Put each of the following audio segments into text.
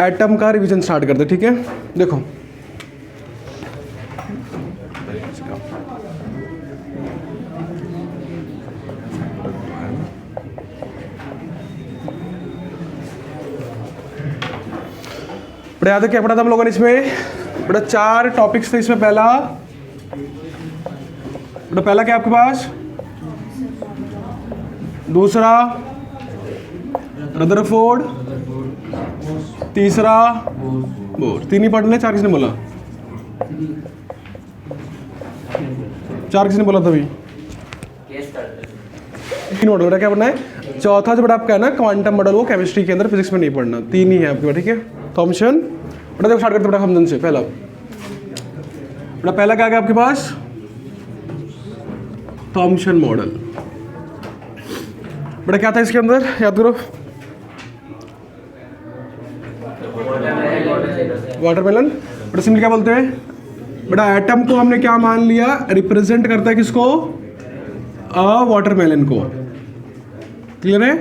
Atom का revision start करते, ठीक है। देखो बड़ा याद है क्या पढ़ा था हम लोगों ने इसमें? बड़ा 4 टॉपिक्स थे इसमें। पहला क्या आपके पास? दूसरा रदरफोर्ड, तीसरा बोर। 3 ही पढ़ने, 4 किसने बोला? 4 किसने बोला था अभी? 3 नोट हो क्या पढ़ना है? चौथा जो बड़ा आपका है ना क्वांटम मॉडल, वो केमिस्ट्री के अंदर, फिजिक्स में नहीं पढ़ना। 3 ही है आपके पास, ठीक है। थॉमसन बड़ा देखो स्टार्ट करते बड़ा थॉमसन से। पहला क्या गया आपके पास? Thompson model. बड़ा क्या था इसके अंदर, याद करो? वाटरमेलन। बड़ा सिंपल क्या बोलते हैं बेटा? एटम को हमने क्या मान लिया? रिप्रेजेंट करता है किसको? वाटरमेलन को। क्लियर है?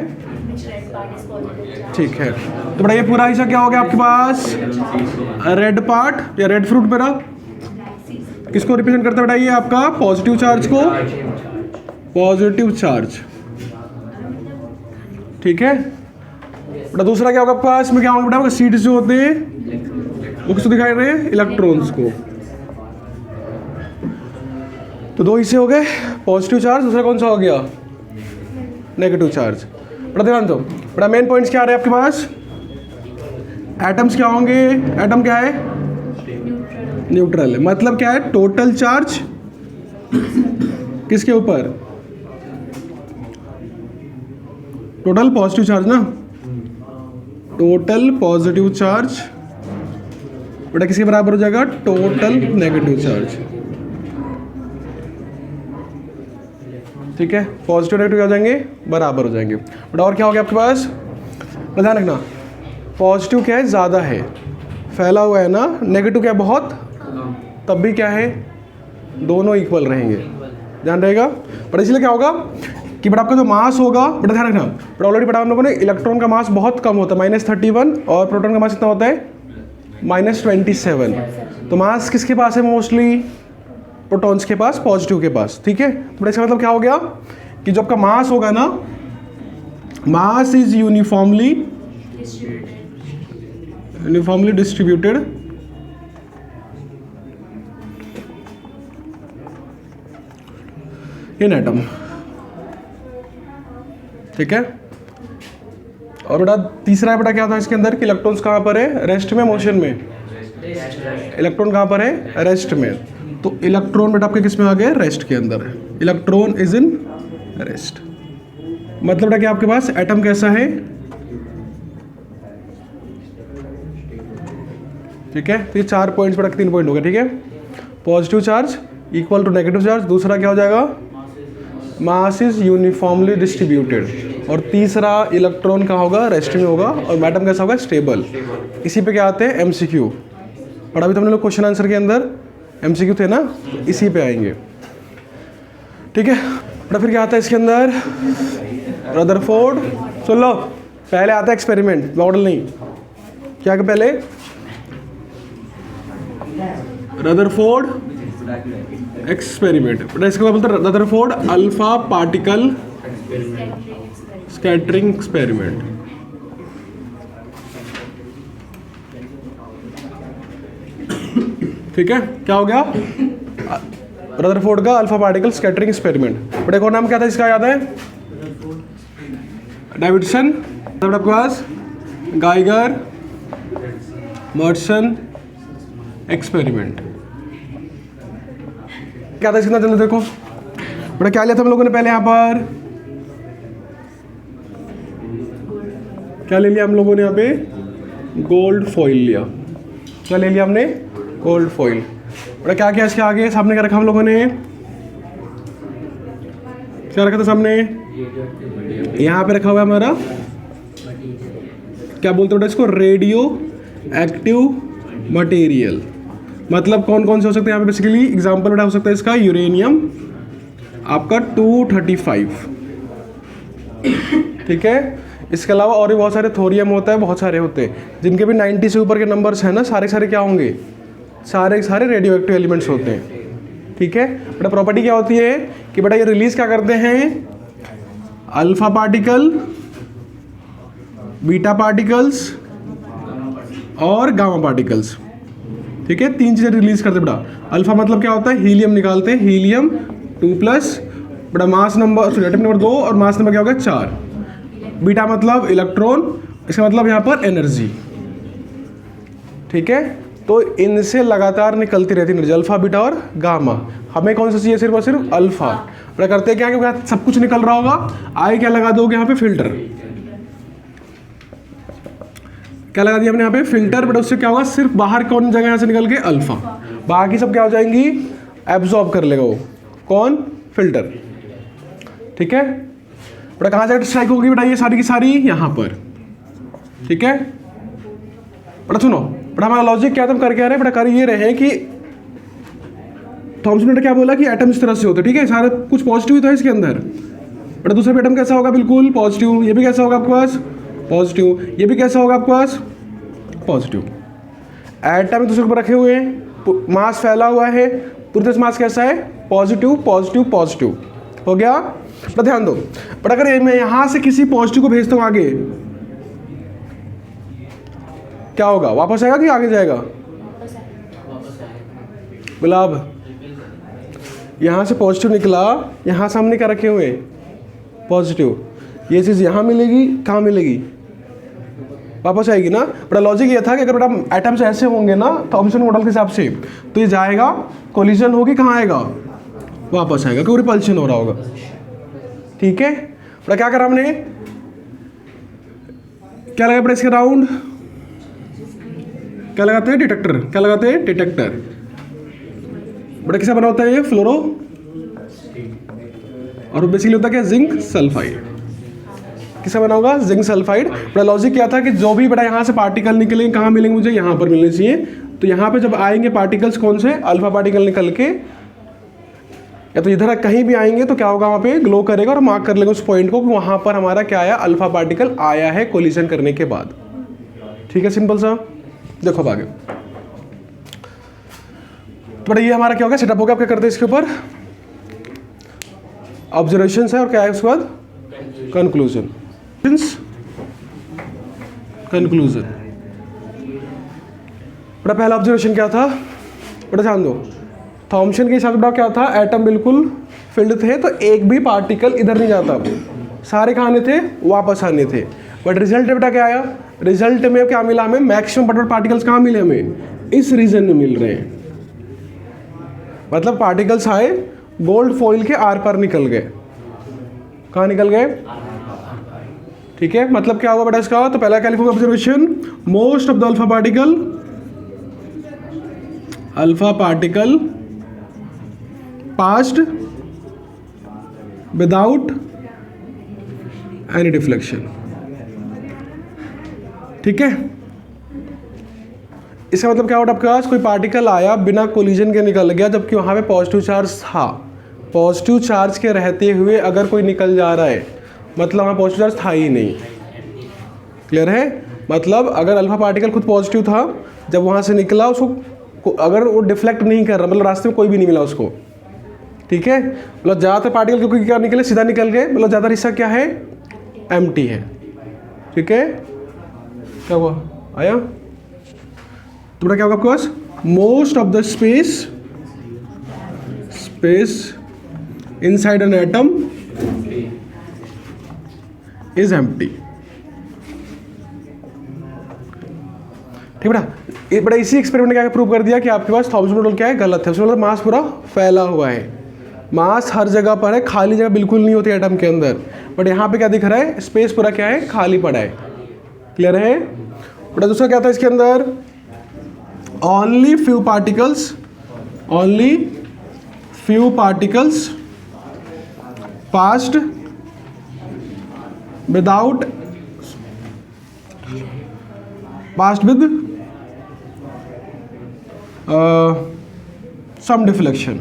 ठीक है। तो बड़ा ये पूरा हिस्सा क्या हो गया आपके पास? रेड पार्ट या रेड फ्रूट मेरा किसको रिप्रेजेंट करता है बेटा? ये आपका पॉजिटिव चार्ज को, पॉजिटिव चार्ज, ठीक है। बेटा दूसरा क्या होगा आपके पास? इसमें क्या होगा बेटा? सीड्स जो होते हैं वो किसको दिखाई रहे हैं? इलेक्ट्रॉन्स को। तो 2 हिस्से हो गए, पॉजिटिव चार्ज, दूसरा कौन सा हो गया? Negative charge. बड़ा ध्यान दो, बड़ा मेन पॉइंट्स क्या आ रहे हैं आपके पास? एटम्स क्या होंगे? एटम क्या है? न्यूट्रल है। मतलब क्या है? टोटल चार्ज किसके ऊपर? टोटल पॉजिटिव चार्ज ना, टोटल पॉजिटिव चार्ज बेटा किसके बराबर हो जाएगा? टोटल नेगेटिव चार्ज, ठीक है। पॉजिटिव नेगेटिव क्या हो जाएंगे? बराबर हो जाएंगे। बेटा और क्या हो गया आपके पास? ध्यान रखना, पॉजिटिव क्या है? ज़्यादा है, फैला हुआ है ना। नेगेटिव क्या है? बहुत, तब भी क्या है? दोनों इक्वल रहेंगे, ध्यान रहेगा। बट इसलिए क्या होगा कि बड़ा आपका जो मास होगा, बड़ा ध्यान रखना, बड़ा ऑलरेडी पढ़ा हम लोगों ने, इलेक्ट्रॉन का मास बहुत कम होता है, -31, और प्रोटॉन का मास कितना होता है? -27। तो मास किसके पास है? मोस्टली प्रोटॉन्स के पास, पॉजिटिव के पास, ठीक है। तो इसका मतलब क्या हो गया कि जो आपका मास होगा ना, mass is uniformly distributed in atom, ठीक है। और बेटा तीसरा बेटा क्या था इसके अंदर कि इलेक्ट्रॉन्स कहाँ पर है? रेस्ट में, मोशन में? इलेक्ट्रॉन कहाँ पर है? रेस्ट में। तो इलेक्ट्रॉन बेटा आपके किस में आ गए? रेस्ट के अंदर है। Electron is in rest. मतलब बेटा क्या आपके पास एटम कैसा है? ठीक है। तो ये 4 पॉइंट्स बेटा 3 पॉइंट हो गए, ठीक है। Positive charge equal to negative charge, दूसरा क्या हो जाएगा? मास इज यूनिफॉर्मली डिस्ट्रीब्यूटेड, और तीसरा इलेक्ट्रॉन का होगा? रेस्ट में होगा। और एटम कैसा होगा? स्टेबल। इसी पे क्या आते हैं? एमसीक्यू। और अभी तो हमने लोग क्वेश्चन आंसर के अंदर एमसीक्यू थे ना, तो इसी पे आएंगे, ठीक है। बड़ा फिर क्या आता है इसके अंदर? रदरफोर्ड। सुन लो, पहले आता है एक्सपेरिमेंट, मॉडल नहीं। क्या के पहले? Rutherford experiment. बेटा इसका बोलते हैं Rutherford alpha particle scattering experiment. ठीक है। क्या हो गया? रदरफोर्ड का alpha particle scattering experiment. But एक और नाम क्या था इसका, याद है? डेविडसन। आपके पास गाइगर मर्सन एक्सपेरिमेंट। क्या था इसका? चलो देखो बेटा, क्या लिया था हम लोगों ने पहले? यहाँ पर क्या ले लिया हम लोगों ने? यहाँ पे गोल्ड फॉइल लिया। क्या ले लिया हमने? Gold foil. बेटा क्या क्या इसके आगे सामने क्या रखा हम लोगों ने? क्या रखा था सामने? यहाँ पे रखा हुआ है हमारा, क्या बोलते हैं बेटा इसको? Radio active material. मतलब कौन कौन से हो सकते हैं यहाँ पे? बेसिकली एग्जाम्पल बेटा हो सकता है इसका यूरेनियम आपका 235, ठीक है। इसके अलावा और भी बहुत सारे थोरियम होता है, बहुत सारे होते हैं जिनके भी 90 से ऊपर के नंबर्स हैं ना, सारे सारे क्या होंगे, सारे सारे रेडियो एक्टिव एलिमेंट्स होते हैं। ठीक है बेटा, प्रॉपर्टी क्या होती है कि बेटा ये रिलीज क्या करते हैं, अल्फा पार्टिकल, बीटा पार्टिकल्स और गामा पार्टिकल्स। ठीक है, 3 चीजें रिलीज करते हैं बेटा। अल्फा मतलब क्या होता है, हीलियम निकालते हैं, हीलियम 2+ बेटा मास नंबर एटम नंबर 2 और मास नंबर क्या होगा 4। बीटा मतलब इलेक्ट्रॉन, इसका मतलब यहाँ पर एनर्जी। ठीक है, तो इनसे लगातार निकलती रहती एनर्जी, अल्फा बीटा और गामा। हमें कौन सा चाहिए, सिर्फ और सिर्फ अल्फा। बेटा करते क्या, क्योंकि सब कुछ निकल रहा होगा, आई क्या लगा दोगे यहाँ पे, फिल्टर। क्या लगा दिया हमने यहाँ पे, फिल्टर। बेटा उससे क्या होगा, सिर्फ बाहर कौन जगह यहाँ से निकल के, अल्फा, बाकी सब क्या हो जाएंगी, एब्जॉर्ब कर लेगा वो, कौन, फिल्टर। ठीक है बेटा, कहाँ से स्ट्राइक होगी बेटा, ये सारी की सारी यहाँ पर। ठीक है बेटा, सुनो बेटा, हमारा लॉजिक क्या, तुम कर क्या रहे बेटा, कर ये रहे कि थॉमसन ने क्या बोला कि एटम इस तरह से होते हैं। ठीक है, सारा कुछ पॉजिटिव था इसके अंदर। बेटा दूसरा एटम कैसा होगा, बिल्कुल पॉजिटिव। ये भी कैसा होगा आपके पास, पॉजिटिव। ये भी कैसा होगा आपके पास, पॉजिटिव। एटम दूसरे ऊपर रखे हुए हैं, मास फैला हुआ है, पूरी तरह से मास कैसा है, पॉजिटिव पॉजिटिव पॉजिटिव। हो गया बेटा, ध्यान दो बेटा, अगर मैं यहां से किसी पॉजिटिव को भेजता हूं आगे, क्या होगा, वापस आएगा कि आगे जाएगा, गुलाब। यहां से पॉजिटिव निकला, यहां से हमने क्या रखे हुए, पॉजिटिव। ये चीज यहां मिलेगी, कहां मिलेगी, वापस आएगी ना। बड़ा लॉजिक ये था कि अगर बेटा एटम्स ऐसे होंगे ना थॉमसन मॉडल के हिसाब से, तो ये जाएगा, कोलिजन होगी, कहाँ आएगा, वापस आएगा, क्योंकि रिपल्शन हो रहा होगा। ठीक है बेटा, क्या करा हमने, क्या लगा बेटा इसके राउंड, क्या लगाते हैं, डिटेक्टर। क्या लगाते हैं, डिटेक्टर। बेटा किसका बना होता है ये, फ्लोरो, और बेसिकली होता है क्या, जिंक सल्फाइड। किसका बना होगा, जिंक सल्फाइड। बड़ा लॉजिक क्या था कि जो भी बेटा यहाँ से पार्टिकल निकलेंगे, कहाँ मिलेंगे मुझे, यहाँ पर मिलने चाहिए। तो यहाँ पे जब आएंगे पार्टिकल्स कौन से, अल्फा पार्टिकल निकल के, या तो इधर कहीं भी आएंगे तो क्या होगा, वहाँ पे ग्लो करेगा और मार्क कर लेंगे उस पॉइंट को कि वहाँ पर हमारा क्या आया, अल्फा पार्टिकल आया है कोलिजन करने के बाद। ठीक है, सिंपल सा। देखो अब आगे, तो बेटा ये हमारा क्या होगा, सेटअप होगा। क्या करते हैं इसके ऊपर, ऑब्जर्वेशन है और क्या है उसके बाद, कंक्लूजन। कंक्लूजन। बेटा पहला ऑब्जर्वेशन क्या था, बेटा ध्यान दो, थॉमसन के हिसाब से क्या था, एटम बिल्कुल फिल्ड थे, तो एक भी पार्टिकल इधर नहीं जाता, सारे कहाँ आने थे, वापस आने थे। बट रिजल्ट बेटा क्या आया, रिजल्ट में क्या मिला हमें, मैक्सिमम बट पार्टिकल्स कहाँ मिले हमें, इस रीजन में मिल रहे हैं। मतलब पार्टिकल्स आए, गोल्ड फॉइल के आर पार निकल गए, कहाँ निकल गए। ठीक है, मतलब क्या होगा बेटा इसका, तो पहला क्या लिखोगे observation, most of the alpha particle passed without any deflection. ठीक है, इसका मतलब क्या होगा, आपके पास कोई पार्टिकल आया बिना कोलिजन के निकल गया, जबकि वहां पे पॉजिटिव चार्ज था। पॉजिटिव चार्ज के रहते हुए अगर कोई निकल जा रहा है, मतलब वहाँ पॉजिटिव चार्ज था ही नहीं। क्लियर है, मतलब अगर अल्फा पार्टिकल खुद पॉजिटिव था, जब वहाँ से निकला, उसको अगर वो डिफ्लेक्ट नहीं कर रहा, मतलब रास्ते में कोई भी नहीं मिला उसको। ठीक है, मतलब ज़्यादातर पार्टिकल क्योंकि क्या निकले, सीधा निकल गए, मतलब ज़्यादा हिस्सा क्या है, एम्प्टी है। ठीक है, क्या हुआ, आया तो बेटा क्या होगा आपके पास, most of the space inside an atom is empty. ठीक बेटा, ये बड़ा इसी एक्सपेरिमेंट ने क्या प्रूव कर दिया कि आपके पास थॉमसन मॉडल क्या है, गलत है। उसमें मतलब मास पूरा फैला हुआ है, मास हर जगह पर है, खाली जगह बिल्कुल नहीं होती एटम के अंदर। बट यहाँ पे क्या दिख रहा है, स्पेस पूरा क्या है, खाली पड़ा है। क्लियर है बेटा, दूसरा क्या था इसके अंदर, only few particles passed with some deflection.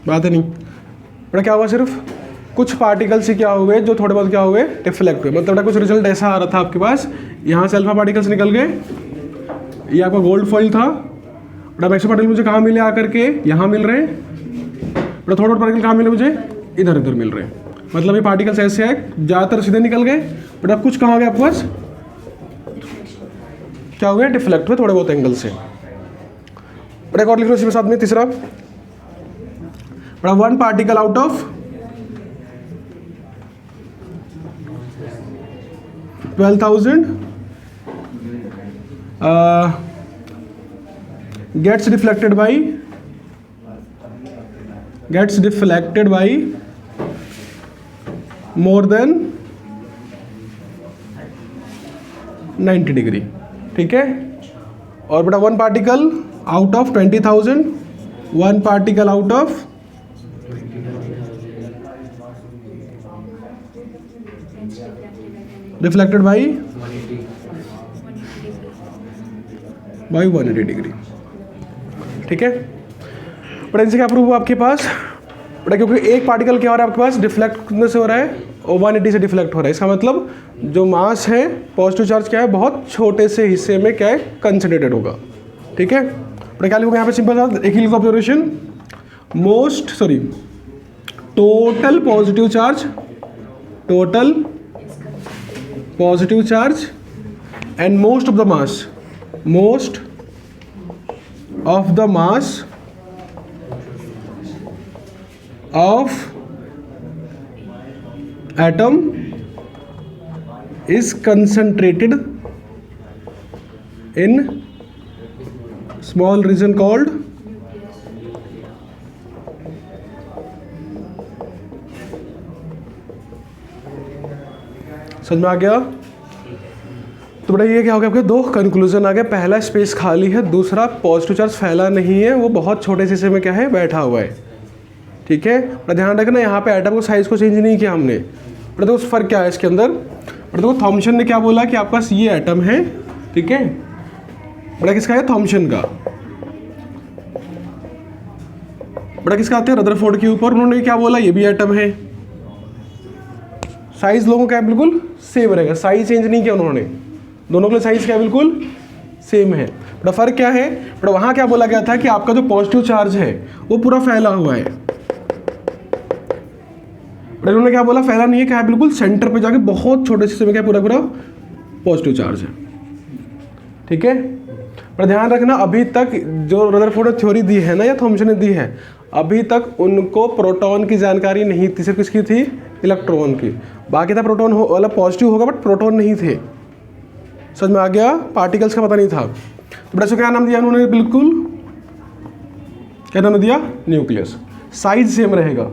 बात है नहीं बेटा, क्या हुआ, सिर्फ कुछ पार्टिकल्स ही क्या हुए जो थोड़े बहुत क्या हुए डिफ्लेक्ट हुए, मतलब कुछ रिजल्ट ऐसा आ रहा था आपके पास, यहाँ से अल्फा पार्टिकल्स निकल गए, ये आपका गोल्ड फॉइल था, बड़ा मैक्सिमम पार्टिकल मुझे कहाँ मिले आकर के, यहाँ मिल रहे हैं, बड़ा थोड़े पार्टिकल कहाँ मिले मुझे, इधर इधर मिल रहे हैं, मतलब ये पार्टिकल्स ऐसे है ज़्यादातर सीधे निकल गए, बट अब कुछ कहाँ गए आपके पास क्या हो गया, डिफ्लेक्ट हुए थोड़े बहुत एंगल से। बड़ा एक और लिख लो इसी के साथ में तीसरा, बड़ा one particle out of 12,000 gets deflected by more than 90 degree, ठीक है। और बेटा one particle out of 20,000, one particle out of reflected by 180 degree, ठीक है। बट इनसे क्या प्रूव हुआ आपके पास, बड़ा क्योंकि एक पार्टिकल क्या हो रहा है आपके पास डिफ्लेक्ट कितने से हो रहा है, और 180 से डिफ्लेक्ट हो रहा है, इसका मतलब जो मास है पॉजिटिव चार्ज क्या है बहुत छोटे से हिस्से में क्या है कंसंट्रेटेड होगा, ठीक है। बड़ा क्या लिखोगे यहाँ पे सिंपल सा एक ही लिखो observation, total positive charge and most of the mass of atom is concentrated in small region called समझ में आ गया। तो बड़ा ये क्या हो गया आपके दो कंक्लूजन आ गया, पहला स्पेस खाली है, दूसरा पॉजिटिव चार्ज फैला नहीं है, वो बहुत छोटे से हिस्से में क्या है बैठा हुआ है, ठीक है। बट ध्यान रखना यहाँ पे एटम को साइज को चेंज नहीं किया हमने, बट देखो फर्क क्या है इसके अंदर, बट देखो थॉमसन ने क्या बोला कि आपके पास ये एटम है, ठीक है, बड़ा किसका है थॉमसन का, बड़ा किसका आते हैं रदरफोर्ड के ऊपर, उन्होंने क्या बोला ये भी एटम है, साइज लोगों का बिल्कुल सेम रहेगा, साइज चेंज नहीं किया उन्होंने, दोनों के साइज क्या बिल्कुल सेम है, बड़ा फर्क क्या है, बड़ा वहाँ क्या बोला गया था कि आपका जो पॉजिटिव चार्ज है वो पूरा फैला हुआ है, उन्होंने क्या बोला फैला नहीं है, क्या है बिल्कुल सेंटर पे जाके बहुत छोटे हिस्से में क्या पूरा पॉजिटिव चार्ज है, ठीक है। पर ध्यान रखना अभी तक जो रदरफोर्ड ने थ्योरी दी है ना या थॉमसन ने दी है, अभी तक उनको प्रोटॉन की जानकारी नहीं थी, सिर्फ किसकी थी इलेक्ट्रॉन की, बाकी था प्रोटॉन मतलब पॉजिटिव होगा बट प्रोटॉन नहीं थे, समझ में आ गया, पार्टिकल्स का पता नहीं था। तो बड़ा क्या नाम दिया उन्होंने, बिल्कुल क्या नाम दिया न्यूक्लियस, साइज सेम रहेगा,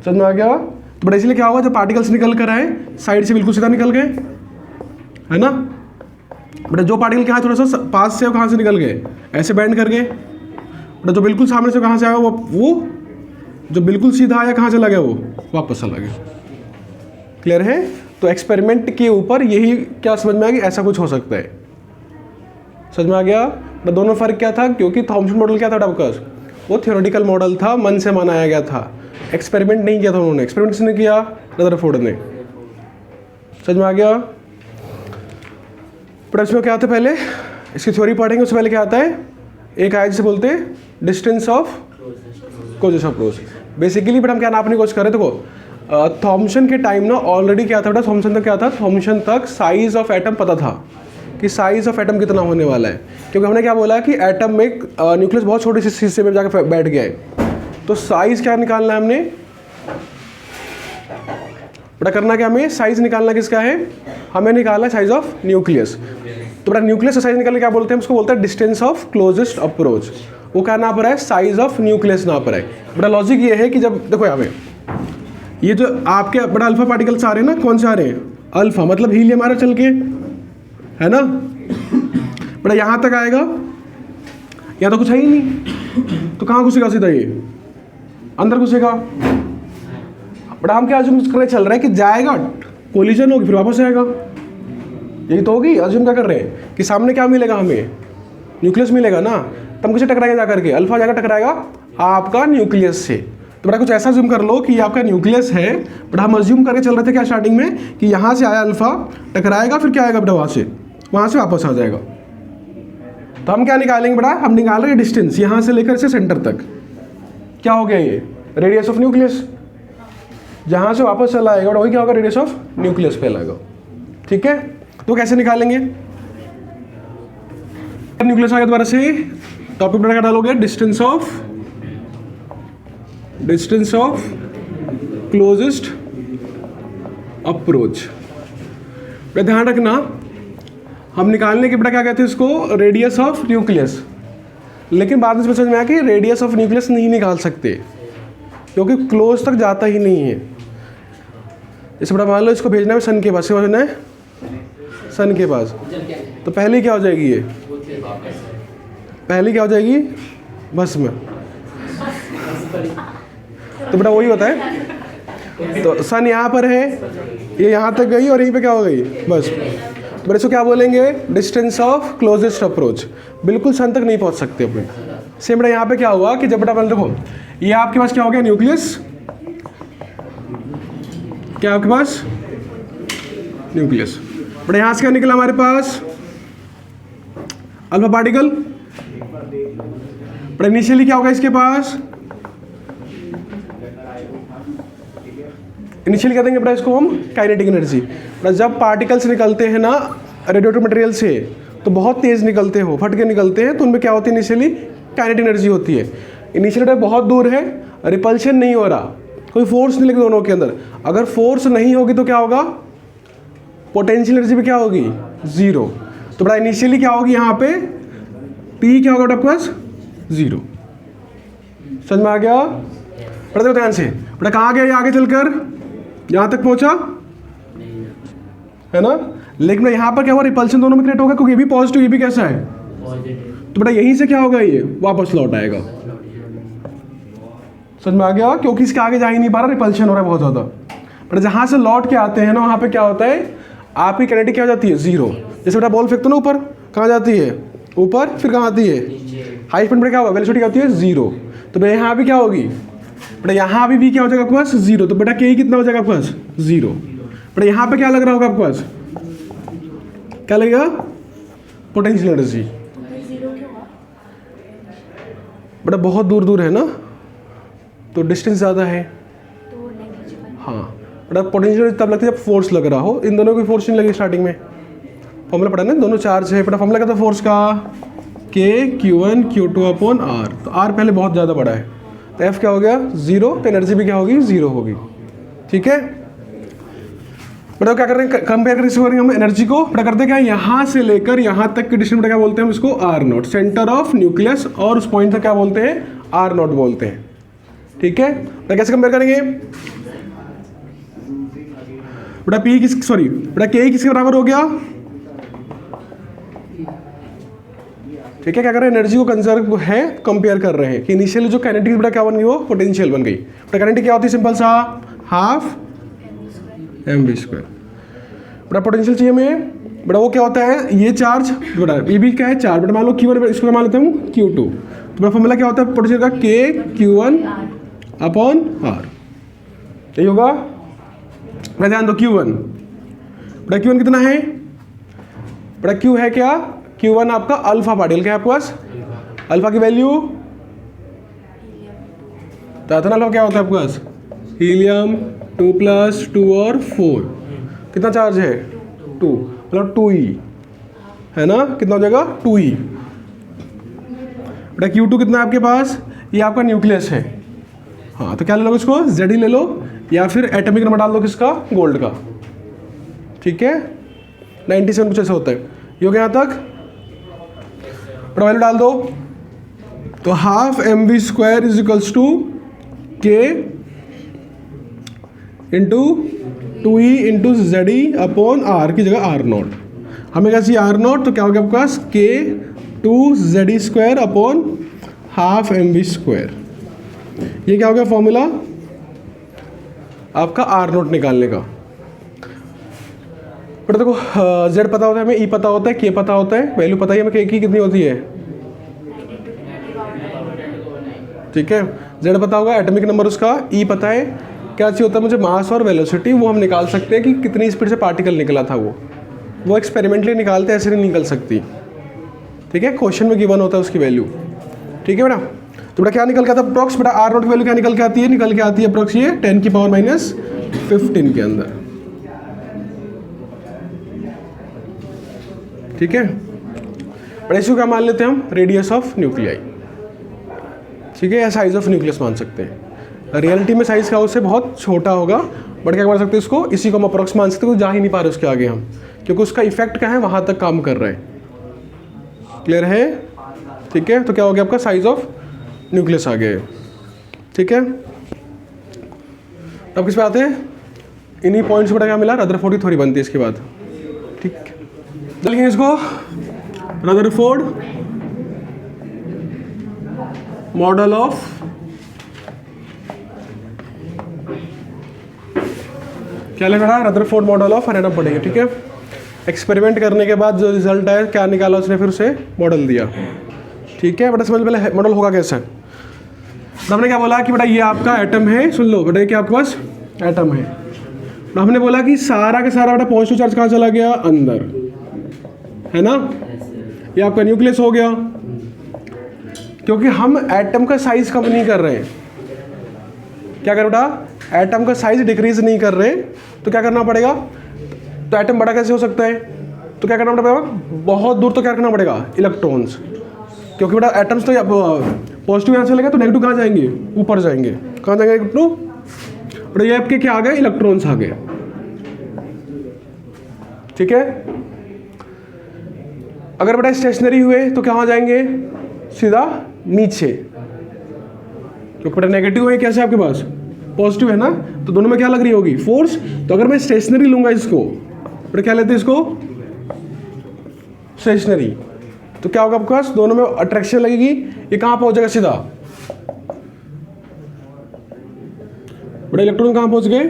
समझ में आ गया। तो बड़ा इसलिए क्या हुआ जब पार्टिकल्स निकल कर आए साइड से बिल्कुल सीधा निकल गए, है ना, बट जो पार्टिकल क्या थोड़ा सा पास से कहाँ से निकल गए ऐसे बैंड कर गए, बट जो बिल्कुल सामने से कहाँ से आया वो जो बिल्कुल सीधा आया कहाँ चला गया वो वापस चला गया, क्लियर है। तो एक्सपेरिमेंट के ऊपर यही क्या समझ में आ गया, ऐसा कुछ हो सकता है, समझ में आ गया। बट दोनों फर्क क्या था, क्योंकि थॉमसन मॉडल क्या था डबकस, वो थ्योरेटिकल मॉडल था, मन से बनाया गया था, एक्सपेरिमेंट नहीं किया था उन्होंने, एक्सपेरिमेंट किसने किया रदरफोर्ड ने, समझ में आ गया। पर इसमें क्या आता है, पहले इसकी थ्योरी पढ़ेंगे, उससे पहले क्या आता है, एक आया जिसे बोलते हैं distance of closest approach, basically but हम क्या नापने की कोशिश कर रहे थे, देखो थॉमसन के टाइम ना ऑलरेडी क्या था बेटा, थॉमसन तक क्या था, थॉमसन तक साइज ऑफ एटम पता था कि साइज ऑफ एटम कितना होने वाला है, क्योंकि हमने क्या बोला कि एटम में न्यूक्लियस बहुत छोटे से हिस्से में जाकर बैठ गया है, तो साइज क्या निकालना है हमने, बड़ा करना क्या हमें, साइज निकालना किसका है, हमें निकालना साइज ऑफ न्यूक्लियस। तो बड़ा न्यूक्लियस का साइज निकालने क्या बोलते हैं, उसको बोलते हैं डिस्टेंस ऑफ क्लोजेस्ट अप्रोच, वो क्या नाप रहा है, साइज ऑफ न्यूक्लियस नाप रहा है। बड़ा लॉजिक ये है कि जब देखो यहाँ पे ये जो आपके बड़ा अल्फा पार्टिकल्स आ रहे हैं ना, कौन से आ रहे हैं, अल्फा मतलब हीलियम आ रहा चल के, है ना, बड़ा यहाँ तक आएगा, यहाँ तो कुछ है ही नहीं, तो कहाँ घुसेगा, सीधा ये अंदर घुसेगा, बड़ा हम क्या अज्यूम करने चल रहे हैं कि जाएगा, कोलिजन होगी, फिर वापस आएगा, यही तो होगी, अज्यूम क्या कर रहे हैं कि सामने क्या मिलेगा हमें, न्यूक्लियस मिलेगा ना, तब किसे टकराएगा जा करके, अल्फा जाकर टकराएगा आपका न्यूक्लियस से, तो बेटा कुछ ऐसा ज्यूम कर लो कि ये आपका न्यूक्लियस है, बट हम अज्यूम करके चल रहे थे क्या स्टार्टिंग में कि यहाँ से आया अल्फा, टकराएगा, फिर क्या आएगा बेटा वहाँ से वापस आ जाएगा। तो हम क्या निकालेंगे बेटा, हम निकाल रहे हैं डिस्टेंस यहाँ से लेकर से सेंटर तक। क्या हो गया ये रेडियस ऑफ न्यूक्लियस, जहाँ से वापस चला आएगा वही क्या होगा, रेडियस ऑफ न्यूक्लियस फैलाएगा। ठीक है, तो कैसे निकालेंगे, न्यूक्लियस आ गया दोबारा से, टॉपिक बेटा क्या डालोगे, डिस्टेंस ऑफ क्लोजेस्ट अप्रोच। बेटा ध्यान रखना, हम निकालने के बेटा क्या कहते हैं इसको, रेडियस ऑफ न्यूक्लियस, लेकिन बाद में समझ में आया कि रेडियस ऑफ न्यूक्लियस नहीं निकाल सकते क्योंकि क्लोज तक जाता ही नहीं है। जैसे बेटा मान लो इसको भेजना है सन के पास, से भेजना है सन के पास, तो पहले क्या हो जाएगी, ये पहले क्या हो जाएगी, भस्म। तो बेटा वही होता है, तो सन यहाँ पर है, ये यहाँ तक गई और यहीं पे क्या हो गई, बस। तो इसको क्या बोलेंगे, डिस्टेंस ऑफ क्लोजेस्ट अप्रोच, बिल्कुल सन तक नहीं पहुँच सकते अपने। सेम बेटा यहाँ पे क्या हुआ कि जब बेटा मान देखो ये आपके पास क्या हो गया, न्यूक्लियस, क्या आपके पास न्यूक्लियस, बेटा यहाँ से क्या निकला हमारे पास, अल्फा पार्टिकल। बेटा इनिशियली क्या होगा इसके पास, इनिशियली क्या देंगे बेटा इसको हम, काइनेटिक एनर्जी। बेटा जब पार्टिकल्स निकलते हैं ना रेडियोएक्टिव मटेरियल से तो बहुत तेज निकलते हो, फट के निकलते हैं, तो उनमें क्या होती है, इनिशियली काइनेटिक एनर्जी होती है। इनिशियली बहुत दूर है, रिपल्शन नहीं हो रहा, कोई फोर्स नहीं लगी दोनों के अंदर। अगर फोर्स नहीं होगी तो क्या होगा, पोटेंशियल एनर्जी भी क्या होगी, जीरो। तो बेटा इनिशियली क्या होगी यहाँ पे, पी क्या होगा बेटा आपके पास, जीरो। समझ में आ गया, बेटा देखो ध्यान से, बेटा कहाँ गया ये आगे चलकर, यहाँ तक पहुँचा है ना, लेकिन यहाँ पर क्या हुआ, रिपल्शन दोनों में क्रिएट होगा क्योंकि ये भी पॉजिटिव, ये भी कैसा है, तो बेटा यहीं से क्या होगा, ये वापस लौट आएगा। समझ में आ गया, क्योंकि इसके आगे जा ही नहीं पा रहा, रिपल्शन हो रहा है बहुत ज़्यादा। बट जहाँ से लौट के आते हैं ना वहाँ पे क्या होता है, आपकी काइनेटिक क्या हो जाती है, जीरो। जैसे बेटा बॉल फेंकते ना ऊपर, कहाँ जाती है, ऊपर, फिर कहाँ आती है, हाई स्पीड में क्या होगा, वेलोसिटी क्या होती है, जीरो। तो बेटा यहाँ भी क्या होगी, बेटा यहाँ भी क्या हो जाएगा आपके पास, जीरो। तो बेटा के कितना हो जाएगा आपके पास, जीरो। बेटा यहाँ पे क्या लग रहा होगा आपके पास, क्या लगेगा, पोटेंशियल एनर्जी। बेटा बहुत दूर दूर है ना, तो डिस्टेंस ज़्यादा है, हाँ। बेटा पोटेंशियल तब लगती है जब फोर्स लग रहा हो, इन दोनों की फोर्स नहीं लगी स्टार्टिंग में, फॉर्मूला पढ़ा ना, दोनों चार्ज है। बेटा फॉर्मूला क्या था फोर्स का, के Q1 Q2 अपॉन R, तो R पहले बहुत ज़्यादा बड़ा है, तो F क्या हो गया, जीरो, तो एनर्जी भी क्या होगी, जीरो होगी। ठीक है, बेटा क्या कर रहे हैं, कंपेयर करेंगे हम एनर्जी को। बेटा करते क्या, यहाँ से लेकर यहाँ तक की डिस्टेंस बेटा क्या बोलते हैं हम इसको, R not, centre of nucleus, और उस पॉइंट से क्या बोलते हैं, R नॉट बोलते हैं। ठीक है, बेटा कैसे कंपेयर करेंगे, बेटा P किस, सॉरी बेटा K किसके बराबर हो गया। ठीक है, क्या कर रहे हैं, एनर्जी को कंजर्व है, कंपेयर कर रहे हैं कि इनिशियली जो काइनेटिक बेटा क्या बन गई, वो पोटेंशियल बन गई। बेटा काइनेटिक क्या होती है, सिंपल सा, हाफ mv²। बेटा पोटेंशियल चाहिए हमें, बेटा वो क्या होता है, ये चार्ज, बेटा ये भी क्या है, चार्ज। बेटा मान लो Q1, इसको मान लेते हैं Q2, तो बेटा फॉर्मूला क्या होता है पोटेंशियल का, K Q1 अपॉन R, यही होगा। बेटा ध्यान दो Q1, बेटा Q1 कितना है, बेटा Q है क्या, Q1 आपका अल्फा पार्टिकल, क्या है आपके पास, अल्फा की वैल्यू, तो अल्फा क्या होता है आपके पास, हीलियम 2 + 2 और 4, कितना चार्ज है, 2, मतलब 2e है ना, कितना हो जाएगा, 2e। बेटा Q2 कितना है आपके पास, ये आपका न्यूक्लियस है, हाँ। तो क्या ले लो इसको, Ze ले लो, या फिर एटॉमिक नंबर डाल दो किसका, गोल्ड का। ठीक है, 97 कुछ ऐसा होता है, ये हो गया यहाँ तक। बेटा वैल्यू डाल दो, तो half mv² is equals to K into 2e into Ze upon R की जगह R नॉट, हमें क्या चाहिए, R नॉट, तो क्या हो गया आपके पास, K 2Ze² upon half mv²। ये क्या हो गया फॉर्मूला आपका R नॉट निकालने का। बेटा देखो Z पता होता है हमें, E पता होता है, K पता होता है, वैल्यू पता ही हमें K की कितनी होती है। ठीक है, जेड पता होगा, एटॉमिक नंबर उसका, ई पता है, क्या चाहिए होता है मुझे, मास और वेलोसिटी, वो हम निकाल सकते हैं कि कितनी स्पीड से पार्टिकल निकला था वो एक्सपेरिमेंटली निकालते हैं, ऐसे नहीं निकल सकती। ठीक है, क्वेश्चन में गिवन होता है उसकी वैल्यू। ठीक है बेटा, तो बेटा क्या निकल के आता है अप्रॉक्स, बेटा आर नॉट की वैल्यू क्या निकल के आती है, निकल के आती है अप्रॉक्स ये 10⁻⁻15 के अंदर। ठीक है, बड़ा इसको क्या मान लेते हैं हम, रेडियस ऑफ न्यूक्लियाई। ठीक है, या साइज ऑफ न्यूक्लियस मान सकते हैं। रियलिटी में साइज का उससे बहुत छोटा होगा, बट क्या मान सकते हैं इसको, इसी को हम अप्रॉक्स मान सकते हैं, जा ही नहीं पा रहे उसके आगे हम, क्योंकि उसका इफेक्ट क्या है, वहां तक काम कर रहे हैं। क्लियर है? ठीक है, तो क्या हो गया आपका, साइज ऑफ न्यूक्लियस आ गया। ठीक है, अब किस पे आते हैं, इन्हीं पॉइंट्स पर क्या मिला, रदरफोर्ड की थ्योरी बनती है इसके बाद। ठीक है, चलिए इसको रदरफोर्ड मॉडल ऑफ क्या लिखा, रदरफोर्ड मॉडल ऑफ एटम पढ़ेंगे। ठीक है, एक्सपेरिमेंट करने के बाद जो रिजल्ट आया, क्या निकाला उसने, फिर उसे मॉडल दिया। ठीक है बेटा, समझ पहले मॉडल होगा कैसे। तो हमने क्या बोला कि बेटा ये आपका एटम है, सुन लो बेटा, ये क्या आपके पास एटम है। तो हमने बोला कि सारा का सारा बेटा पॉजिटिव चार्ज कहाँ चला गया, अंदर, है ना, ये आपका न्यूक्लियस हो गया। क्योंकि हम एटम का साइज कम नहीं कर रहे हैं, क्या कर बेटा, एटम का साइज डिक्रीज नहीं कर रहे, तो क्या करना पड़ेगा, तो एटम बड़ा कैसे हो सकता है, तो क्या करना पड़ेगा, बहुत दूर तो क्या करना पड़ेगा, इलेक्ट्रॉन्स, क्योंकि बेटा एटम्स तो पॉजिटिव यहाँ से लगे तो नेगेटिव कहाँ जाएंगे, ऊपर जाएंगे, कहाँ जाएंगे नेगेटिव, बेटा ये आपके क्या आ गए, इलेक्ट्रॉन्स आ गए। ठीक है, अगर बेटा स्टेशनरी हुए तो कहाँ जाएंगे, सीधा नीचे, क्योंकि बेटा नेगेटिव है, कैसे आपके पास पॉजिटिव है ना, तो दोनों में क्या लग रही होगी, फोर्स। तो अगर मैं स्टेशनरी लूंगा इसको, बेटा क्या लेते हैं इसको, स्टेशनरी, तो क्या होगा आपके पास, दोनों में अट्रैक्शन लगेगी, ये कहां पहुंचेगा, सीधा, बेटा इलेक्ट्रॉन कहां पहुंच गए।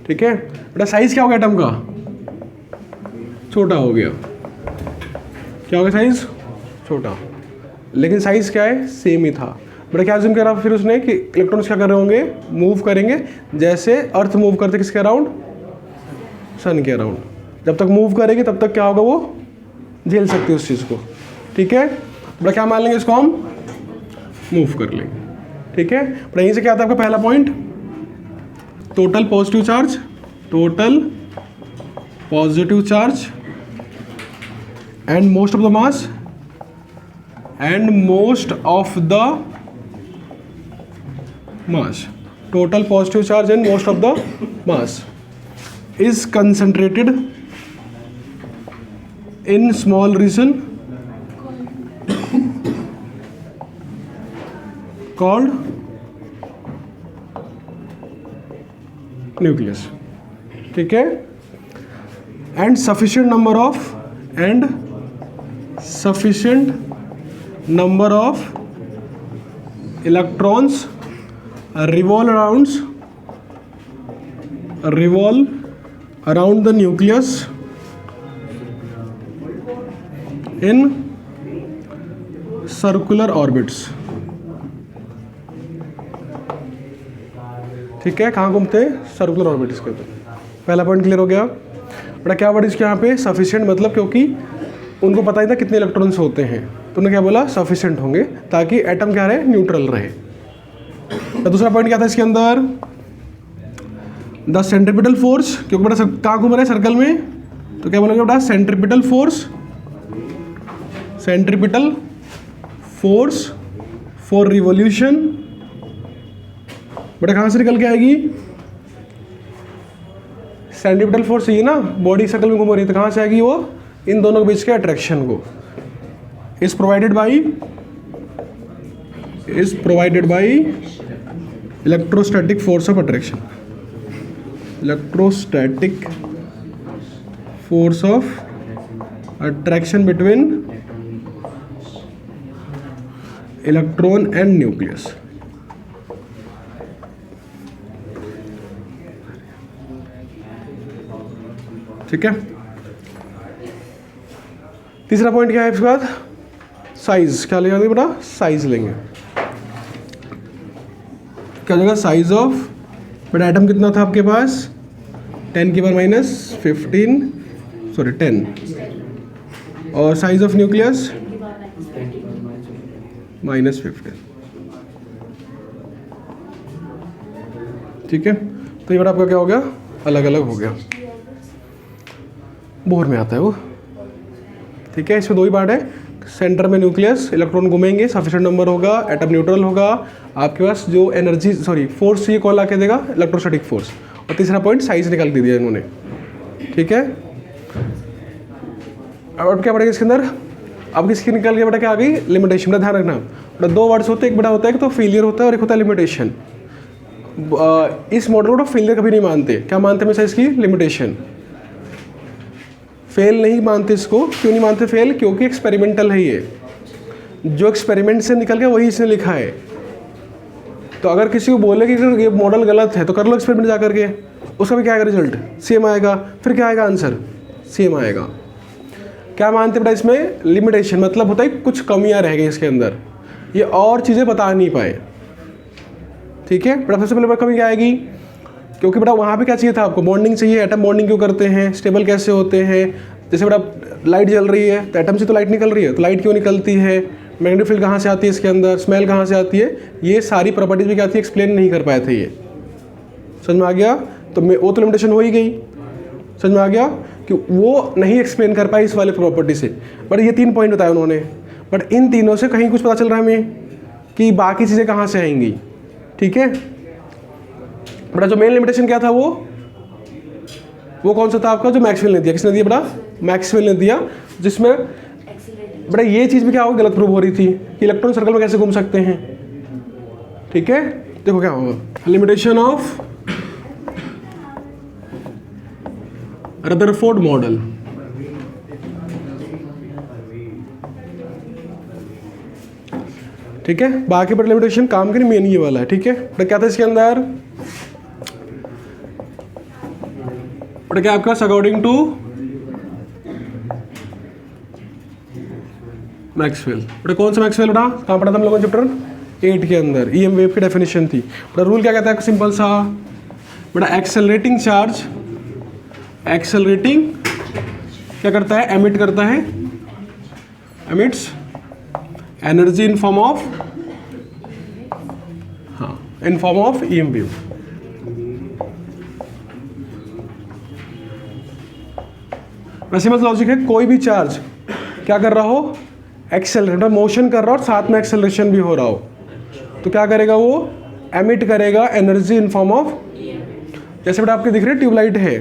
ठीक है बेटा, साइज क्या हो गया एटम का, छोटा हो गया, क्या हो गया, साइज छोटा, लेकिन साइज क्या है, सेम ही था। बेटा क्या अज्यूम करा फिर उसने कि इलेक्ट्रॉन्स क्या कर रहे होंगे, मूव करेंगे, जैसे अर्थ मूव करते किसके अराउंड, सन के अराउंड। जब तक मूव करेगी तब तक क्या होगा, वो झेल सकती है उस चीज़ को। ठीक है, बेटा क्या मान लेंगे इसको, हम मूव कर लेंगे। ठीक है, बेटा यहीं से क्या आता है आपका पहला point, total positive charge, total positive charge and most of the mass, and most of the mass, total positive charge and most of the mass is concentrated in small region called nucleus. ठीक है, and sufficient number of electrons revolve around the nucleus in circular orbits. ठीक है, कहाँ घूमते हैं, circular orbits के। तो पहला पॉइंट क्लियर हो गया बेटा। क्या वर्ड इसके यहाँ पे, सफिशिएंट, मतलब क्योंकि उनको पता ही था कितने इलेक्ट्रॉन्स होते हैं, तो उन्होंने क्या बोला, सफिशिएंट होंगे, ताकि एटम क्या रहे, न्यूट्रल रहे। तो दूसरा पॉइंट क्या था इसके अंदर, द सेंट्रीपिटल फोर्स, क्योंकि बेटा कहाँ घूम रहे हैं, सर्कल में, तो क्या बोलेंगे बेटा, सेंट्रीपिटल फोर्स फॉर रिवॉल्यूशन। बेटा कहाँ से निकल के आएगी, सेंट्रीपिटल फोर्स, ये ना बॉडी सर्कल में घूम रही है, तो कहाँ से आएगी वो, इन दोनों के बीच के अट्रैक्शन को, is provided by electrostatic force of attraction, electrostatic force of attraction between electron and nucleus. ठीक है, तीसरा पॉइंट क्या है इसके बाद, साइज, क्या लेंगे बेटा, साइज लेंगे। क्या हो जाएगा साइज ऑफ, बेटा एटम कितना था आपके पास 10 की पावर -15 सॉरी 10, और साइज ऑफ न्यूक्लियस -15। ठीक है, तो ये बार आपका क्या हो गया, अलग अलग हो गया, बोर में आता है वो। ठीक है, इसमें दो ही पार्ट है, सेंटर में न्यूक्लियस, इलेक्ट्रॉन घूमेंगे, सफिशिएंट नंबर होगा, एटम न्यूट्रल होगा, आपके पास जो एनर्जी फोर्स ये कौन ला के देगा, इलेक्ट्रोस्टैटिक फोर्स, और तीसरा पॉइंट साइज निकाल के दिया इन्होंने। ठीक है, अब क्या पड़ेगा इसके अंदर, अब किसकी निकल गया बेटा, क्या आ गई, लिमिटेशन। का ध्यान रखना बेटा, दो वर्ड्स होते हैं, एक बेटा होता है कि तो फेलियर होता है और एक होता है लिमिटेशन। इस मॉडल को फेलियर कभी नहीं मानते, क्या मानते हमेशा इसकी, लिमिटेशन। फेल नहीं मानते इसको, क्यों नहीं मानते फेल, क्योंकि एक्सपेरिमेंटल है ये, जो एक्सपेरिमेंट से निकल गया वही इसने लिखा है। तो अगर किसी को बोले कि ये मॉडल गलत है तो कर लो एक्सपेरिमेंट जा करके, उसका भी क्या आएगा, रिजल्ट सेम आएगा, फिर क्या आएगा, आंसर सेम आएगा। क्या मानते बेटा इसमें, लिमिटेशन, मतलब होता है कुछ कमियां रह गई इसके अंदर, ये और चीज़ें बता नहीं पाए। ठीक है बेटा, सबसे पहले कमी क्या आएगी, क्योंकि बेटा वहाँ पे क्या चाहिए था आपको, बॉन्डिंग चाहिए, एटम बॉन्डिंग क्यों करते हैं, स्टेबल कैसे होते हैं। जैसे बेटा लाइट जल रही है तो एटम से तो लाइट निकल रही है, तो लाइट क्यों निकलती है, मैग्नेटिक फील्ड कहाँ से आती है इसके अंदर, स्मेल कहाँ से आती है, ये सारी प्रॉपर्टीज भी क्या थी, एक्सप्लेन नहीं कर पाए थे ये। समझ में आ गया, तो वो तो लिमिटेशन हो ही गई। समझ में आ गया कि वो नहीं एक्सप्लेन कर पाए इस वाले प्रॉपर्टी से, बट ये 3 पॉइंट बताए उन्होंने, बट इन तीनों से कहीं कुछ पता चल रहा है हमें कि बाकी चीज़ें कहाँ से आएंगी। ठीक है बेटा, जो मेन लिमिटेशन क्या था वो कौन सा था आपका, जो मैक्सवेल ने दिया, किसने दिया बेटा, मैक्सवेल ने दिया, जिसमें बेटा ये चीज़ भी क्या होगा, गलत प्रूव हो रही थी कि इलेक्ट्रॉन सर्कल में कैसे घूम सकते हैं। ठीक है, देखो क्या होगा, लिमिटेशन ऑफ रदरफोर्ड मॉडल। ठीक है, बाकी पर लिमिटेशन काम के नहीं, मेन ये वाला है। ठीक है बेटा, क्या था इसके अंदर, बेटा क्या आपका अकॉर्डिंग टू मैक्सवेल, बेटा कौन सा मैक्सवेल, बेटा कहाँ पढ़ा था हम लोगों ने चैप्टर 8 के अंदर, ईएम वेव की डेफिनेशन थी। बेटा रूल क्या कहता है, सिंपल सा बेटा, एक्सेलरेटिंग चार्ज, एक्सेलरेटिंग क्या करता है, एमिट करता है, emits energy in form of, हाँ in form of EM wave. वैसे मतलब लॉजिक है, कोई भी चार्ज क्या कर रहा हो, एक्सेलरेट, मोशन कर रहा हो और साथ में एक्सेलरेशन भी हो रहा हो, तो क्या करेगा वो, एमिट करेगा एनर्जी इन फॉर्म ऑफ, जैसे बेटा आपके दिख रही है ट्यूबलाइट है,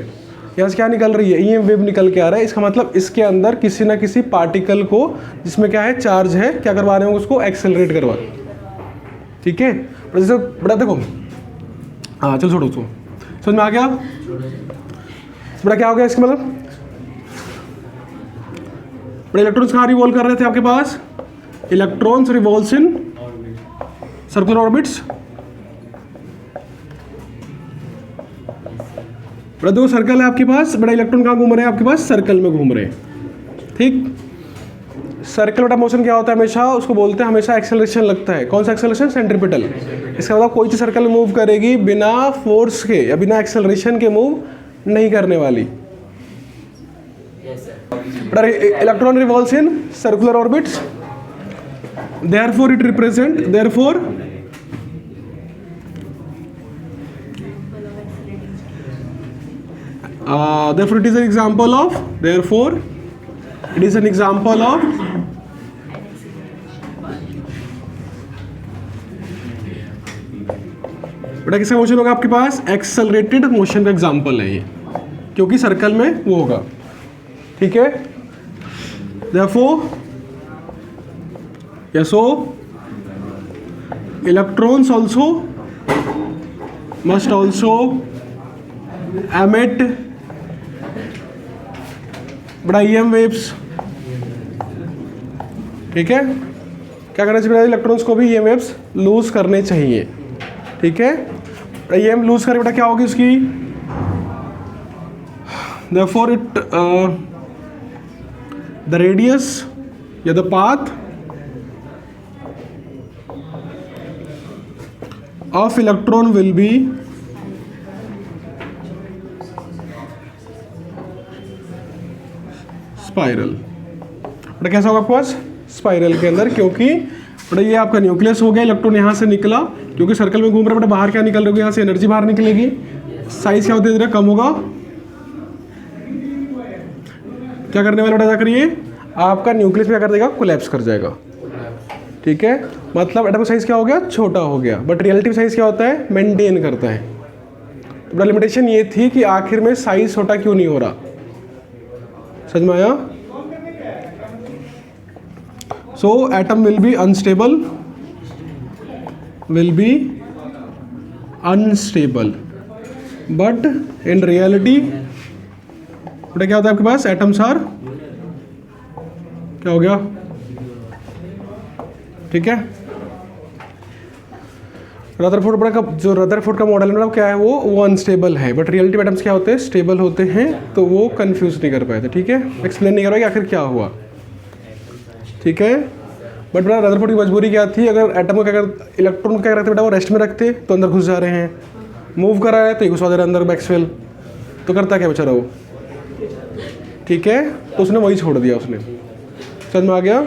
यहाँ से क्या निकल रही है, ईएम वेव निकल के आ रहा है, इसका मतलब इसके अंदर किसी ना किसी पार्टिकल को जिसमें क्या है, चार्ज है, क्या करवा रहे हो, उसको एक्सेलरेट करवा। ठीक है जैसे बेटा देखो, हाँ चलो छोड़ो उसको, समझ में आ गया बेटा, क्या हो गया इसका मतलब, इलेक्ट्रॉन्स कहाँ रिवॉल्व कर रहे थे आपके पास, electrons revolves in circular orbits. बड़ा दो सर्कल है आपके पास, बड़ा इलेक्ट्रॉन कहाँ घूम रहे हैं आपके पास, सर्कल में घूम रहे हैं। ठीक, सर्कल बटा मोशन क्या होता है, हमेशा उसको बोलते हैं, हमेशा एक्सेलरेशन लगता है, कौन सा एक्सेलरेशन, सेंट्रीपिटल। इसका मतलब कोई चीज़ सर्कल में मूव करेगी बिना फोर्स के या बिना एक्सेलरेशन के मूव नहीं करने वाली। Electron revolves in circular orbits, therefore it represent, therefore it is an example of, therefore it is an example of बेटा किसका मोशन होगा आपके पास, एक्सेलरेटेड मोशन का एग्जांपल है ये, क्योंकि सर्कल में वो होगा। ठीक है, therefore yes, so electrons also must also emit बड़ा EM waves। ठीक है, क्या करना चाहिए, इलेक्ट्रॉन्स को भी EM waves लूज करने चाहिए। ठीक है, EM लूज करे बेटा क्या होगी उसकी, therefore it the radius या the path of electron will be spiral. बेटा कैसा होगा आपके पास? स्पाइरल के अंदर, क्योंकि बेटा ये आपका न्यूक्लियस हो गया, इलेक्ट्रॉन यहाँ से निकला, क्योंकि सर्कल में घूम रहा है बेटा, बाहर क्या निकल रही है, यहाँ से एनर्जी बाहर निकलेगी, साइज क्या होती है कम होगा। क्या करने वाला बेटा, क्या करिए, आपका न्यूक्लियस क्या कर देगा, कोलैप्स कर जाएगा। ठीक है, मतलब एटम का साइज क्या हो गया, छोटा हो गया, बट रिलेटिव साइज क्या होता है, मेंटेन करता है। तो लिमिटेशन ये थी कि आखिर में साइज छोटा क्यों नहीं हो रहा, समझ में आया? So atom will be unstable, but in reality बेटा क्या होता है आपके पास, एटम्स आर क्या हो गया, ठीक है। रदरफोर्ड का जो रदरफोर्ड का मॉडल है ना, क्या है वो अनस्टेबल है, बट रियलिटी एटम्स क्या होते हैं, स्टेबल होते हैं। तो वो कंफ्यूज नहीं कर पाए थे, ठीक है, एक्सप्लेन नहीं कर पाए कि आखिर क्या हुआ, ठीक है। बट बेटा रदरफोर्ड की मजबूरी क्या थी, अगर एटम को क्या कर, इलेक्ट्रॉन को क्या रखते बेटा, वो रेस्ट में रखते तो अंदर घुस जा रहे हैं, मूव कर रहा है तो ये घुसा दे रहा है अंदर मैक्सवेल, तो करता क्या बेचारा वो, ठीक है। तो उसने वही छोड़ दिया, उसने, समझ में आ गया।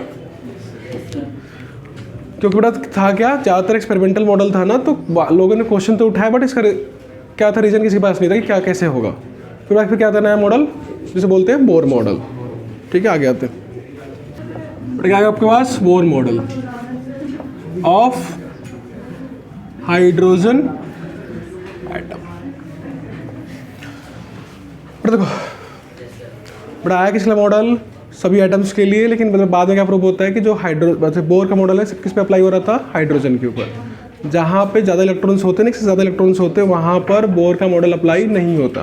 क्योंकि बेटा था क्या, ज़्यादातर एक्सपेरिमेंटल मॉडल था ना, तो लोगों ने क्वेश्चन तो उठाया, बट इसका क्या था, रीजन किसी के पास नहीं था कि क्या कैसे होगा। फिर क्या था, नया मॉडल जिसे बोलते हैं बोर मॉडल, ठीक है। आगे आते हैं, क्या है आपके पास, Bohr model of hydrogen atom. देखो बड़ा आया किस लिए मॉडल, सभी एटम्स के लिए, लेकिन मतलब बाद में क्या प्रूव होता है कि जो बोर का मॉडल है किस पे अप्लाई हो रहा था, हाइड्रोजन के ऊपर। जहाँ पे ज़्यादा इलेक्ट्रॉन्स होते हैं, ज़्यादा इलेक्ट्रॉन्स होते हैं, वहाँ पर बोर का मॉडल अप्लाई नहीं होता।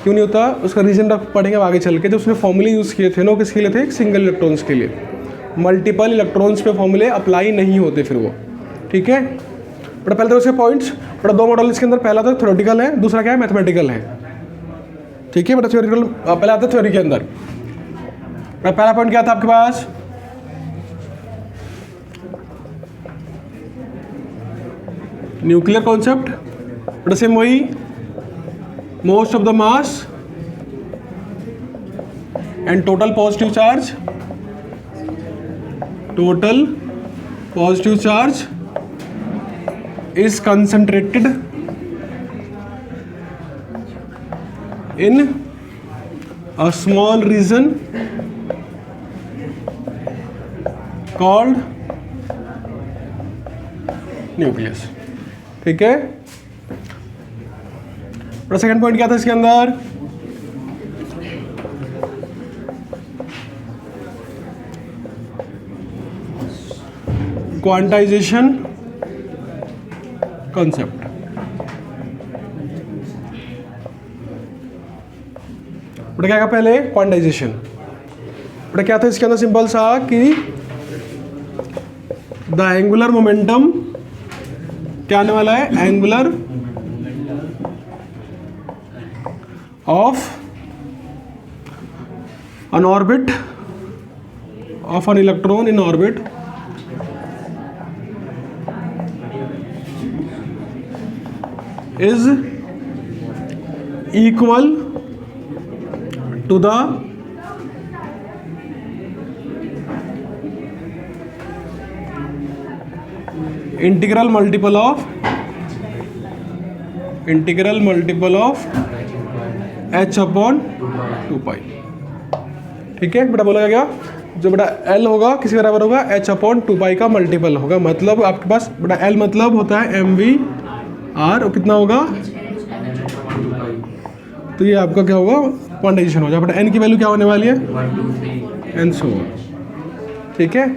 क्यों नहीं होता, उसका रीज़न पढ़ेंगे आगे चल के। जो उसने फॉर्मूले यूज़ किए थे ना, किसके लिए थे, सिंगल इलेक्ट्रॉन्स के लिए, मल्टीपल इलेक्ट्रॉन्स पे फॉर्मूले अप्लाई नहीं होते फिर वो, ठीक है। बट पहले तो उसके पॉइंट्स, बट दो मॉडल इसके अंदर, पहला तो थ्योरेटिकल है, दूसरा क्या है, मैथमेटिकल है, ठीक है। बट थ्योरेटिकल पहले आता है थ्योरी के अंदर। पहला पॉइंट क्या था आपके पास, न्यूक्लियर कॉन्सेप्ट, बट सेम वही, most of the mass and total positive charge is concentrated in a small region called nucleus, ठीक है। और सेकंड पॉइंट क्या था इसके अंदर, क्वांटाइजेशन कॉन्सेप्ट। बेटा क्या पहले, क्वांटाइजेशन। बेटा क्या था इसके अंदर, सिंपल सा कि द एंगुलर मोमेंटम क्या आने वाला है, angular of an orbit of an electron in orbit is equal to the integral multiple of h upon 2 pi, ठीक है। बेटा बोला गया जो बेटा L होगा किसी बराबर होगा h अपॉन 2 पाई का मल्टीपल होगा, मतलब आपके पास बेटा L मतलब होता है mv r, और कितना होगा, तो ये आपका क्या होगा, क्वांटाइजेशन हो जाएगा। बेटा n की वैल्यू क्या होने वाली है, n सो, ठीक है।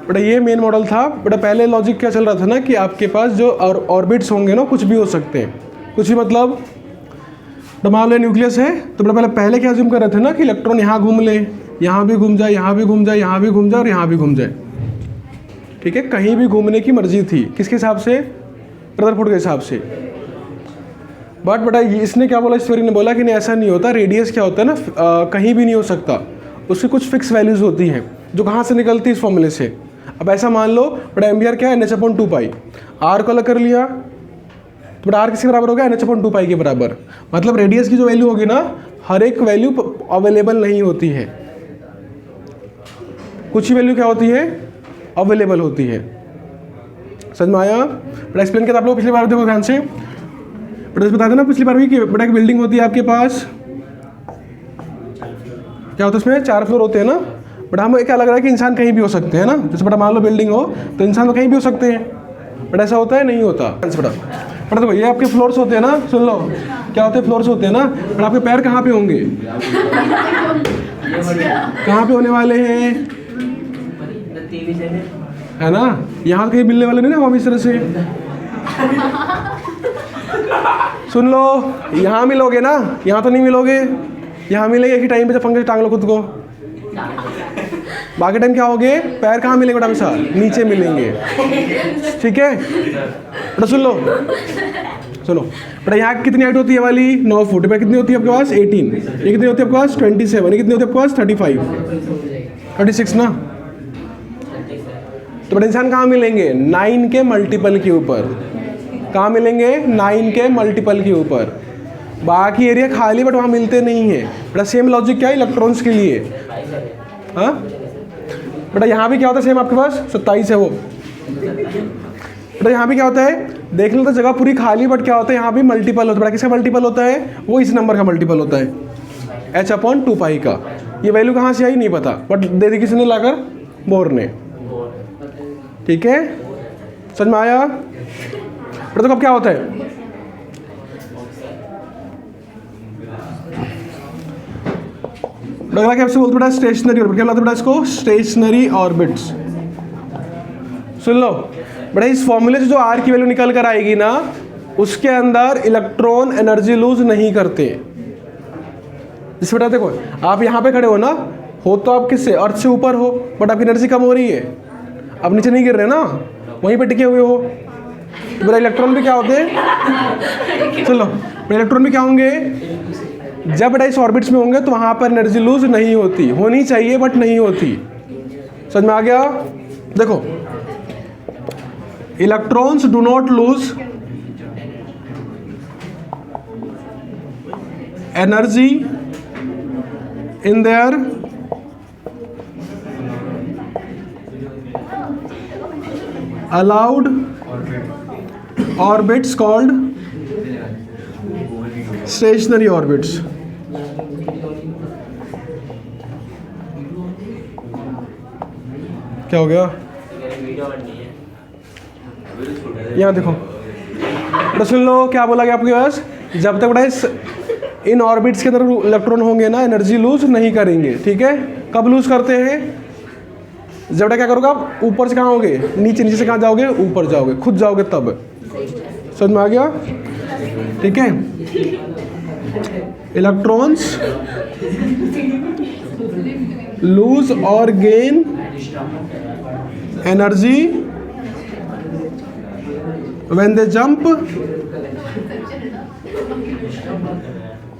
बेटा ये मेन मॉडल था। बेटा पहले लॉजिक क्या चल रहा था ना कि आपके पास जो ऑर्बिट्स होंगे ना, कुछ भी हो सकते हैं, कुछ भी मतलब तो मान लो न्यूक्लियस है, तो बेटा पहले क्या अज्यूम कर रहे थे ना कि इलेक्ट्रॉन यहाँ घूम ले, यहाँ भी घूम जाए, यहाँ भी घूम जाए, यहाँ भी घूम जाए और यहाँ भी घूम जाए, ठीक है। कहीं भी घूमने की मर्जी थी, किसके हिसाब से, रदरफोर्ड के हिसाब से। बट बेटा इसने क्या बोला, इस थ्योरी ने बोला कि नहीं ऐसा नहीं होता, रेडियस क्या होता है ना, कहीं भी नहीं हो सकता, उसकी कुछ फिक्स वैल्यूज होती हैं जो कहाँ से निकलती है, इस फॉर्मूले से। अब ऐसा मान लो बड़ा एम्बियर क्या है, NH/2 आर को अलग कर लिया तो बड़ा आर किसके बराबर होगा, NH/2 के बराबर। मतलब रेडियस की जो वैल्यू होगी ना, हर एक वैल्यू अवेलेबल नहीं होती है, कुछ ही वैल्यू क्या होती है, अवेलेबल होती है। समझ में आया? बड़ा एक्सप्लेन किया था आप लोग पिछली बार, देखो ध्यान से। बड़ा बता देना पिछली बार भी कि बड़ा एक बिल्डिंग होती है आपके पास, क्या होता है उसमें 4 फ्लोर होते हैं ना। बट हमें क्या लग रहा है कि इंसान कहीं भी हो सकते हैं ना, जैसे बड़ा मान लो बिल्डिंग हो तो इंसान तो कहीं भी हो सकते हैं, बट ऐसा होता है, नहीं होता। बड़ा देखो ये आपके फ्लोर्स होते हैं ना, सुन लो क्या होते हैं, फ्लोर्स होते हैं ना। बट आपके पैर कहाँ पे होंगे, कहाँ पे होने वाले हैं, है ना, यहाँ कहीं मिलने वाले नहीं ना हम इस तरह से। सुन लो, यहाँ मिलोगे ना, यहाँ तो नहीं मिलोगे, यहाँ मिलेंगे एक ही टाइम पे जब पंखे टांग लो खुद को। बाकी टाइम क्या होगे, पैर कहाँ मिलेंगे बेटा, हमेशा नीचे मिलेंगे, ठीक है। बेटा सुन लो, सुनो बेटा, यहाँ कितनी हाइट होती है वाली, 9 फुट। बेटा कितनी होती है आपके पास, 18। ये कितनी होती है आपके पास, 27। ये कितनी होती है आपके पास, 35, 36 ना। तो बेटा इंसान कहाँ मिलेंगे, 9 के मल्टीपल के ऊपर। कहाँ मिलेंगे, 9 के मल्टीपल के ऊपर। बाकी एरिया खाली बट वहाँ मिलते नहीं है। बेटा सेम लॉजिक क्या है इलेक्ट्रॉन्स के लिए, हाँ बेटा यहाँ भी क्या होता है सेम आपके पास, 27 है वो। बेटा यहाँ भी क्या होता है, देख लो तो जगह पूरी खाली, बट क्या होता है यहाँ भी मल्टीपल होता है। बेटा किसका मल्टीपल होता है, वो इस नंबर का मल्टीपल होता है, H/2 का। ये वैल्यू कहाँ से आई नहीं पता, बट दे दी किसने लाकर, बोर ने, ठीक है। समझ में आया? बेटा तो कब क्या होता है, अगला क्या बोलते बेटा, स्टेशनरी ऑर्बिट। क्या बोलते बेटा इसको, स्टेशनरी ऑर्बिट्स। सुन लो बेटा, इस फॉर्मूले से जो आर की वैल्यू निकल कर आएगी ना, उसके अंदर इलेक्ट्रॉन एनर्जी लूज नहीं करते। इस बेटा देखो, आप यहाँ पे खड़े हो ना, हो तो आप किससे, अर्थ से ऊपर हो, बट आपकी एनर्जी कम हो रही है, अब नीचे नहीं गिर रहे ना, वहीं पे टिके हुए हो। तो बेटा इलेक्ट्रॉन भी क्या होते हैं, चलो इलेक्ट्रॉन भी क्या होंगे, जब बेटा इस ऑर्बिट्स में होंगे तो वहां पर एनर्जी लूज नहीं होती, होनी चाहिए बट नहीं होती। समझ में आ गया? देखो electrons do not lose energy in their allowed orbits called stationary orbits. क्या हो गया, यहाँ देखो तो सुन लो क्या बोला गया आपके पास, जब तक बेटा इस इन ऑर्बिट्स के अंदर इलेक्ट्रॉन होंगे ना, एनर्जी लूज नहीं करेंगे, ठीक है। कब लूज करते हैं, जब बेटा क्या करोगे आप, ऊपर से कहाँ होगे, नीचे, नीचे से कहाँ जाओगे, ऊपर जाओगे, खुद जाओगे तब। समझ में आ गया, ठीक है। इलेक्ट्रॉन्स लूज और gain energy when they jump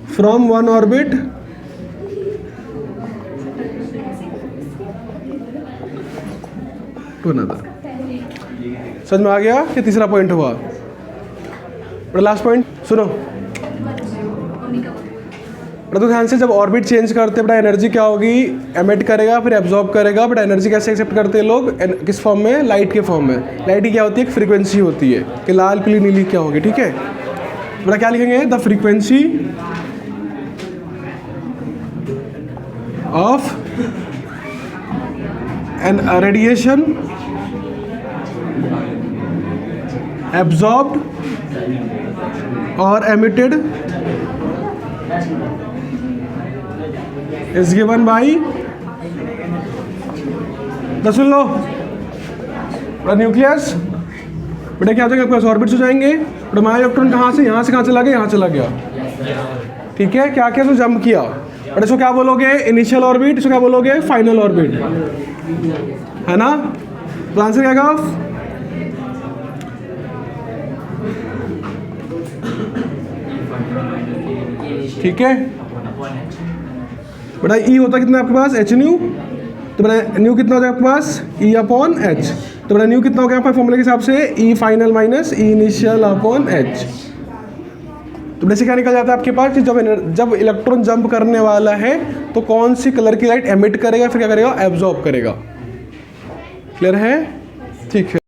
from one orbit to another। समझ में आ गया? ये तीसरा पॉइंट हुआ। लास्ट पॉइंट सुनो तो ध्यान से, जब ऑर्बिट चेंज करते बेटा एनर्जी क्या होगी, एमिट करेगा फिर एब्जॉर्ब करेगा। बट एनर्जी कैसे एक्सेप्ट करते हैं लोग, किस फॉर्म में, लाइट के फॉर्म में। लाइट की क्या होती है, एक फ्रीक्वेंसी होती है कि लाल पीली नीली क्या होगी, ठीक है। बेटा क्या लिखेंगे, the frequency of an radiation absorbed और एमिटेड is given by, सुन लो न्यूक्लियस। बेटा क्या हो जाएगा आपके पास, ऑर्बिट्स हो जाएंगे। बेटा हमारा इलेक्ट्रॉन कहाँ से, यहाँ से कहाँ चला गया, यहाँ चला गया, ठीक है। क्या क्या इसको जंप किया। बेटा इसको क्या बोलोगे, इनिशियल ऑर्बिट, इसको क्या बोलोगे, फाइनल ऑर्बिट, है ना। तो आंसर क्या आएगा, ठीक है। बेटा ई होता कितना आपके पास, h न्यू, तो बेटा न्यू कितना हो जाएगा आपके पास ई अपॉन एच। तो बेटा न्यू कितना हो गया आपका फॉर्मूले के हिसाब से E final minus E initial upon h. तो बेटा क्या निकल जाता है आपके पास कि जब इलेक्ट्रॉन जंप करने वाला है तो कौन सी कलर की लाइट एमिट करेगा, फिर क्या करेगा, एब्जॉर्ब करेगा। क्लियर है? ठीक है।